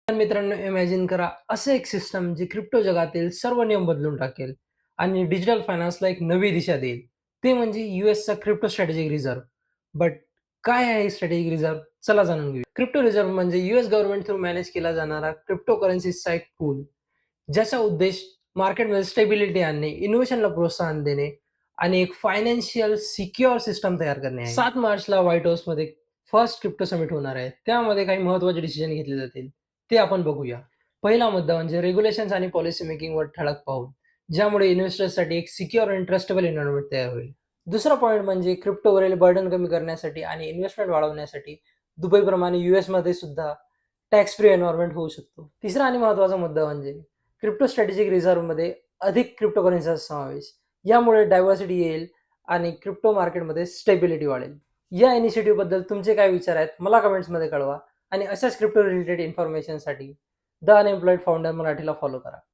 तर मित्रांनो, इमॅजिन करा असं एक सिस्टम जे क्रिप्टो जगातील सर्व नियम बदलून टाकेल आणि डिजिटल फायनान्सला एक नवी दिशा देईल. ते म्हणजे यूएसचा क्रिप्टो स्ट्रॅटेजिक रिझर्व्ह. बट काय आहे स्ट्रॅटेजिक रिझर्व्ह? चला जाणून घेऊया. क्रिप्टो रिझर्व्ह म्हणजे यूएस गव्हर्नमेंट थ्रू मॅनेज केला जाणारा क्रिप्टो करन्सीचा एक पूल, ज्याचा उद्देश मार्केटमध्ये स्टेबिलिटी आणणे, इनोव्हेशनला प्रोत्साहन देणे आणि एक फायनान्शियल सिक्युअर सिस्टम तयार करणे आहे. 7 मार्चला व्हाईट हाऊसमध्ये फर्स्ट क्रिप्टो समिट होणार आहे. त्यामध्ये काही महत्त्वाचे डिसिजन घेतले जातील. ते आपण बघूया. पहिला मुद्दा म्हणजे रेग्युलेशन्स आणि पॉलिसी मेकिंगवर ठळक पाऊल, ज्यामुळे इन्व्हेस्टर्ससाठी एक सिक्युअर आणि ट्रस्टेबल एन्व्हायर्नमेंट तयार होईल. दुसरा पॉइंट म्हणजे क्रिप्टोवरील बर्डन कमी करण्यासाठी आणि इन्व्हेस्टमेंट वाढवण्यासाठी दुबईप्रमाणे यूएसमध्ये सुद्धा टॅक्स फ्री एन्व्हायर्नमेंट होऊ शकतो. तिसरा आणि महत्त्वाचा मुद्दा म्हणजे क्रिप्टो स्ट्रॅटेजिक रिझर्व्हमध्ये अधिक क्रिप्टोकरन्सीचा समावेश. यामुळे डायव्हर्सिटी येईल आणि क्रिप्टो मार्केटमध्ये स्टेबिलिटी वाढेल. या इनिशिएटिव्हबद्दल तुमचे काय विचार आहेत? मला कमेंट्समध्ये कळवा आणि अशाच क्रिप्टो रिलेटेड इन्फॉर्मेशनसाठी द अनएम्प्लॉईड फाउंडर मराठीला फॉलो करा.